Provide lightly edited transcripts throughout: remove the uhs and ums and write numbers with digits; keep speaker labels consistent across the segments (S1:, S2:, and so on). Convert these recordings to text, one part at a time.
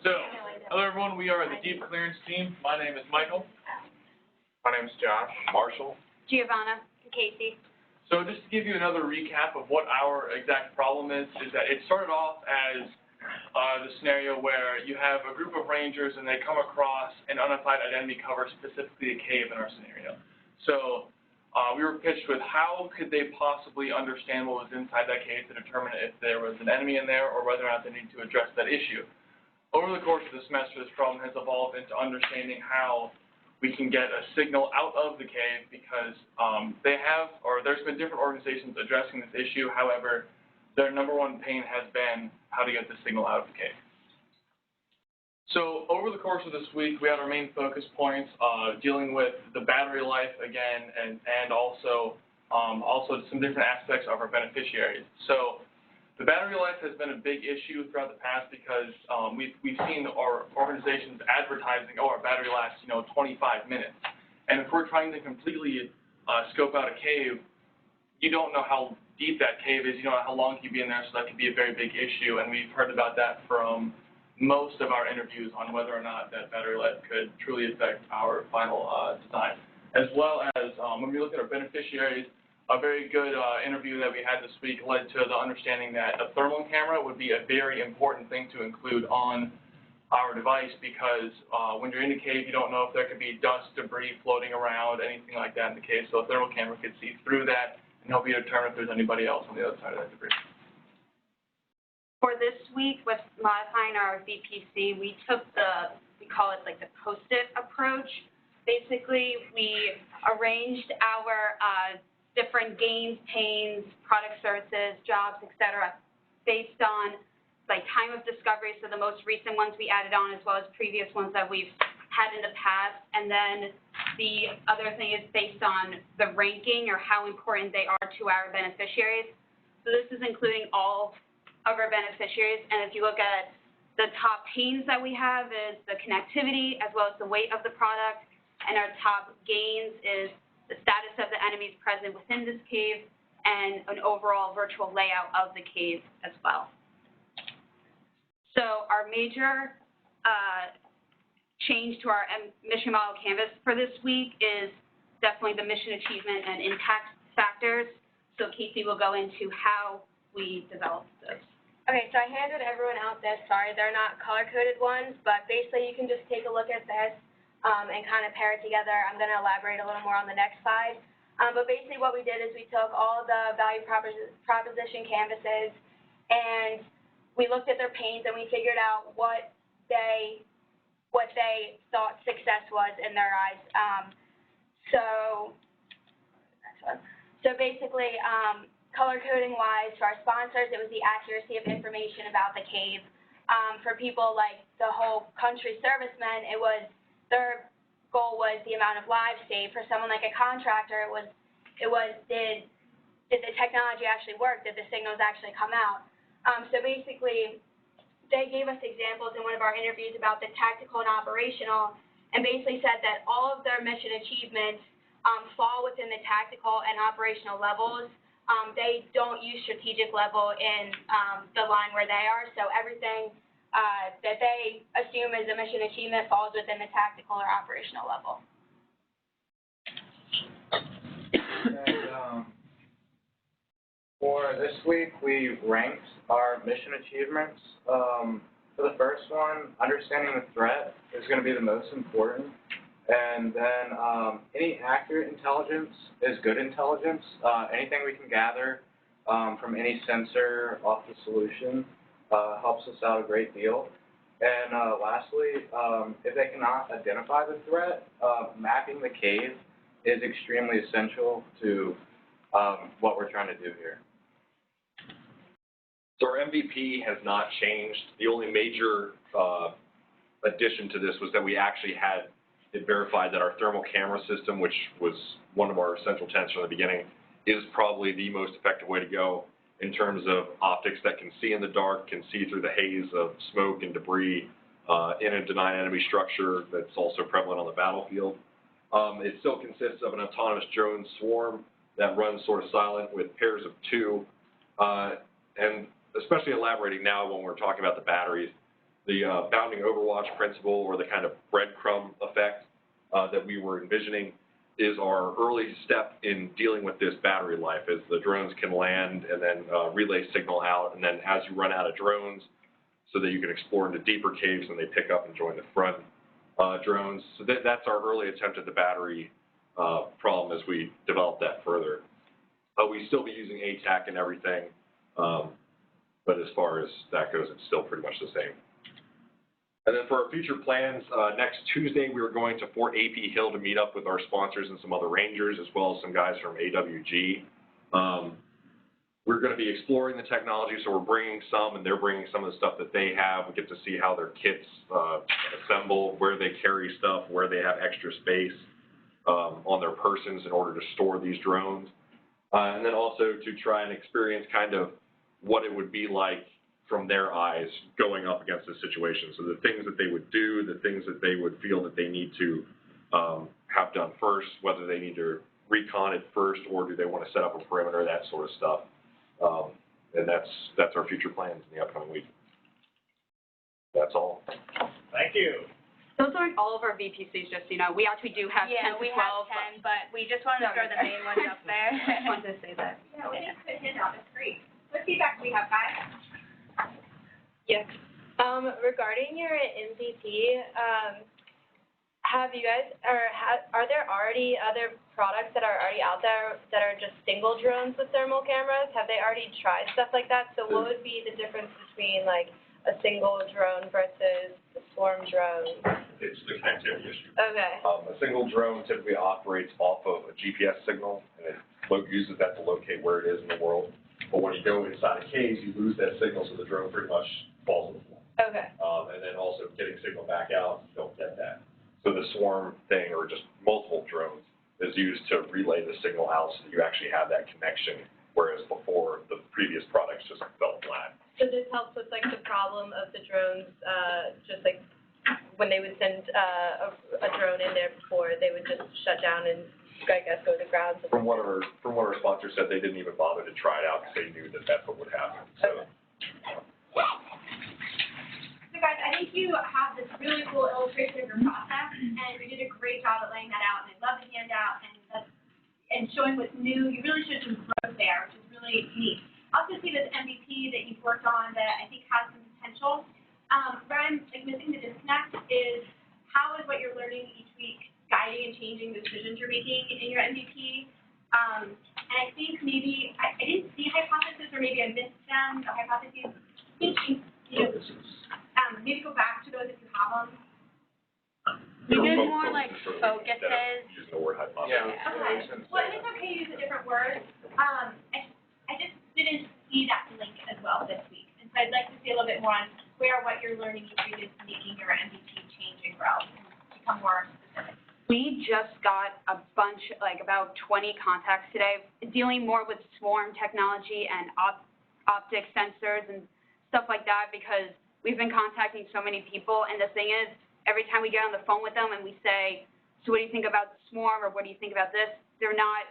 S1: So, hello everyone, we are the Deep Clearance team. My name is Michael.
S2: My name's Josh.
S3: Marshall.
S4: Giovanna. Casey.
S1: So just to give you another recap of what our exact problem is that it started off as the scenario where you have a group of rangers and they come across an unidentified enemy cover, specifically a cave in our scenario. So we were pitched with how could they possibly understand what was inside that cave to determine if there was an enemy in there or whether or not they need to address that issue. Over the course of the semester, this problem has evolved into understanding how we can get a signal out of the cave because there's been different organizations addressing this issue. However, their number one pain has been how to get the signal out of the cave. So over the course of this week, we had our main focus points dealing with the battery life again and also some different aspects of our beneficiaries. So the battery life has been a big issue throughout the past because we've seen our organizations advertising, oh, our battery lasts, 25 minutes. And if we're trying to completely scope out a cave, you don't know how deep that cave is, you don't know how long you'd be in there, so that could be a very big issue. And we've heard about that from most of our interviews on whether or not that battery life could truly affect our final design. As well as when we look at our beneficiaries, a very good interview that we had this week led to the understanding that a thermal camera would be a very important thing to include on our device because when you're in a cave, you don't know if there could be dust, debris floating around, anything like that in the cave. So a thermal camera could see through that and help you determine if there's anybody else on the other side of that debris.
S4: For this week, with modifying our VPC, we took we call it like the post-it approach. Basically, we arranged our different gains, pains, product services, jobs, etc., based on like time of discovery, so the most recent ones we added on as well as previous ones that we've had in the past. And then the other thing is based on the ranking or how important they are to our beneficiaries. So this is including all of our beneficiaries. And if you look at the top pains that we have is the connectivity as well as the weight of the product. And our top gains is the status of the enemies present within this cave, and an overall virtual layout of the cave as well. So our major change to our mission model canvas for this week is definitely the mission achievement and impact factors. So Casey will go into how we developed those.
S5: Okay, so I handed everyone out this. Sorry, they're not color-coded ones, but basically you can just take a look at this and kind of pair it together. I'm going to elaborate a little more on the next slide. But basically what we did is we took all the value proposition canvases and we looked at their pains and we figured out what they thought success was in their eyes. So basically, color coding wise, for our sponsors, it was the accuracy of information about the cave. For people like the whole country servicemen, their goal was the amount of lives saved. For someone like a contractor, it was did the technology actually work? Did the signals actually come out? So basically, they gave us examples in one of our interviews about the tactical and operational, and basically said that all of their mission achievements fall within the tactical and operational levels. They don't use strategic level in the line where they are, so everything that they assume is a mission achievement falls within the tactical or operational level.
S2: And, for this week, we ranked our mission achievements. For the first one, understanding the threat is going to be the most important. And then any accurate intelligence is good intelligence. Anything we can gather from any sensor off the solution helps us out a great deal. And lastly, if they cannot identify the threat, mapping the cave is extremely essential to what we're trying to do here.
S3: So our MVP has not changed. The only major addition to this was that we actually had it verified that our thermal camera system, which was one of our essential tenets from the beginning, is probably the most effective way to go in terms of optics that can see in the dark, can see through the haze of smoke and debris in a denied enemy structure that's also prevalent on the battlefield. It still consists of an autonomous drone swarm that runs sort of silent with pairs of two, and especially elaborating now when we're talking about the batteries, the bounding overwatch principle, or the kind of breadcrumb effect that we were envisioning, is our early step in dealing with this battery life, as the drones can land and then relay signal out, and then as you run out of drones, so that you can explore into deeper caves and they pick up and join the front drones. So that's our early attempt at the battery problem as we develop that further. We still be using ATAC and everything, but as far as that goes, it's still pretty much the same. And then for our future plans, next Tuesday we are going to Fort A.P. Hill to meet up with our sponsors and some other rangers, as well as some guys from AWG. We're going to be exploring the technology, so we're bringing some, and they're bringing some of the stuff that they have. We get to see how their kits assemble, where they carry stuff, where they have extra space on their persons in order to store these drones. And then also to try and experience kind of what it would be like from their eyes going up against this situation. So the things that they would do, the things that they would feel that they need to have done first, whether they need to recon it first, or do they want to set up a perimeter, that sort of stuff. And that's our future plans in the upcoming week. That's all.
S6: Thank you.
S4: Those aren't all of our VPCs, just so you know. We actually do have 10
S5: Yeah,
S4: to 12.
S5: we have 10, but we just wanted to throw the main ones up there.
S4: I just wanted to say that.
S7: Yeah, we need to hit out, it's great. What feedback do we have, guys?
S8: Yes. Regarding your MVP, have you guys, or are there already other products that are already out there that are just single drones with thermal cameras? Have they already tried stuff like that? So what would be the difference between like a single drone versus a swarm drone?
S3: It's the connectivity issue.
S8: Okay.
S3: A single drone typically operates off of a GPS signal, and it uses that to locate where it is in the world. But when you go inside a cave, you lose that signal, so the drone pretty much falls to the floor.
S8: Okay.
S3: And then also getting signal back out, you don't get that. So the swarm thing, or just multiple drones, is used to relay the signal out so that you actually have that connection, whereas before the previous products just fell flat.
S8: So this helps with like the problem of the drones, just like when they would send a drone in there before, they would just shut down and I guess go to the ground.
S3: From what our sponsors said, they didn't even bother to try it out because they knew that that's what would happen. So.
S7: So guys, I think you have this really cool illustration of your process, and you did a great job at laying that out, and I love the handout, and showing what's new. You really showed some growth there, which is really neat. I also see this MVP that you've worked on that I think has some potential. Where I'm missing the disconnect is how is what you're learning each week guiding and changing the decisions you're making in your MVP? And I think maybe, I didn't see hypotheses, or maybe I missed them, the hypotheses. Maybe go back to those if you have them.
S4: We did more like focuses.
S3: Using the word hypothesis.
S7: Okay. Well, and it's okay to use a different word. I just didn't see that link as well this week. And so I'd like to see a little bit more on where what you're learning each week is making your MVP change and grow and become more specific.
S4: We just got a bunch, like about 20 contacts today, dealing more with swarm technology and optic sensors and stuff like that, because we've been contacting so many people, and the thing is, every time we get on the phone with them and we say, so what do you think about the swarm, or what do you think about this, they're not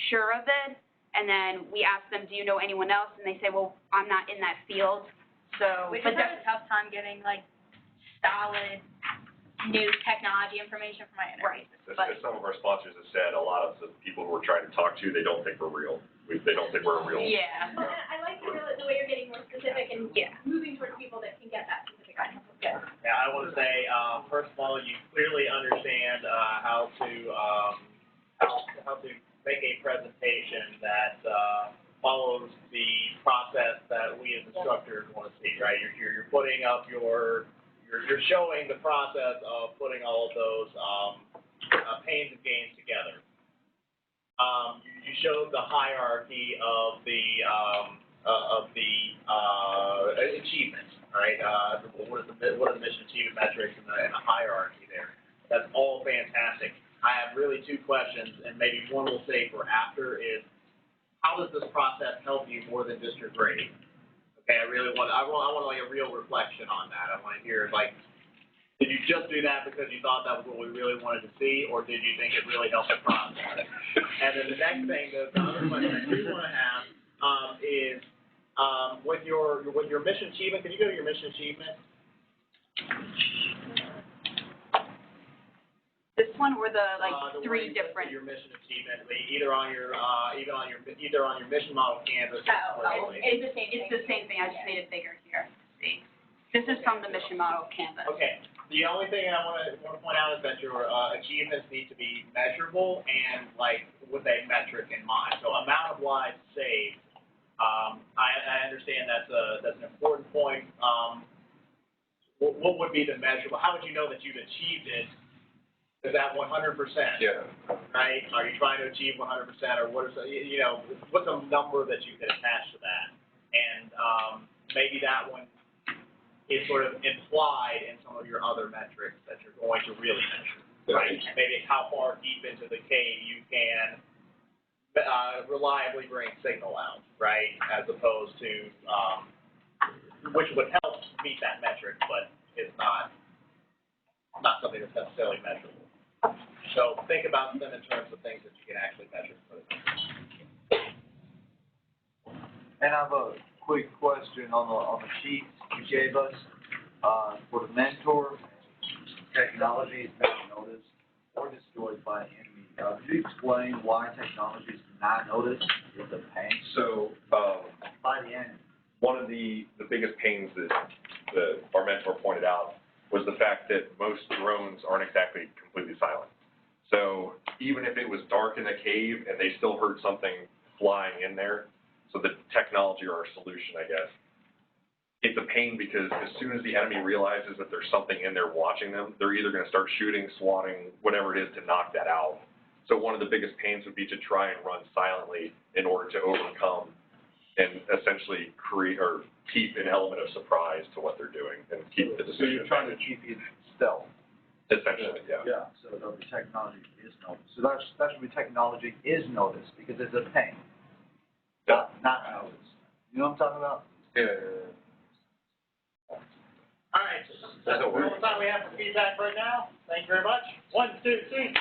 S4: sure of it, and then we ask them, do you know anyone else, and they say, well, I'm not in that field, so.
S5: We just have a tough time getting like solid new technology information from our internet.
S3: As some of our sponsors have said, a lot of the people who we're trying to talk to, they don't think we're real. They don't think we're a real.
S4: Yeah.
S7: Well, and I like the way you're getting more specific and moving towards people that can get that specific guidance. Good.
S6: Yeah, I want to say, first of all, you clearly understand how to make a presentation that follows the process that we as instructors want to see, right? You're putting up you're showing the process of putting all of those pains and gains together. You showed the hierarchy of the achievements, right? What are the mission achievement metrics and the hierarchy there? That's all fantastic. I have really two questions, and maybe one will say for after is, how does this process help you more than just your grade? Okay, I want like a real reflection on that. I want to hear, like, did you just do that because you thought that was what we really wanted to see, or did you think it really helped the process? And then the next thing, the other question I do want to have is with your mission achievement. Can you go to your mission achievement?
S4: This one or the, like,
S6: The
S4: three
S6: way you listed
S4: different?
S6: your mission achievement, either on your mission model canvas or explicitly.
S7: It's the same thing.
S4: It's the same thing, I just made it bigger here. See? This is from the mission model canvas.
S6: Okay, the only thing I want to point out is that your achievements need to be measurable and like with a metric in mind. So amount of lives saved, I understand that's an important point. What would be the measurable? How would you know that you've achieved it? Is that 100%?
S3: Yeah.
S6: Right? Are you trying to achieve 100%, or what is what's a number that you could attach to that? And maybe that one is sort of implied in some of your other metrics that you're going to really measure, right? Maybe how far deep into the cave you can reliably bring signal out, right? As opposed to, which would help meet that metric, but it's not something that's necessarily measurable. So think about them in terms of things that you can actually measure.
S9: And I have a quick question on the sheets you gave us, for the mentor, technology is not noticed or destroyed by an enemy. Could you explain why technology is not noticed with the pain
S3: So,
S9: by the enemy?
S3: one of the biggest pains that our mentor pointed out was the fact that most drones aren't exactly completely silent. So even if it was dark in the cave and they still heard something flying in there, so the technology or our solution, I guess, it's a pain because as soon as the enemy realizes that there's something in there watching them, they're either going to start shooting, swatting, whatever it is to knock that out. So one of the biggest pains would be to try and run silently in order to overcome and essentially create or keep an element of surprise to what they're doing and keep the
S9: So
S3: decision
S9: you're trying to
S3: advantage.
S9: keep it stealth.
S3: Essentially, yeah.
S9: Yeah, so the technology is noticed. So that should be technology is noticed because it's a pain, not noticed. You know what I'm talking about?
S3: Yeah.
S6: All right, that's all the time we have for feedback right now. Thank you very much. 1, 2, 3.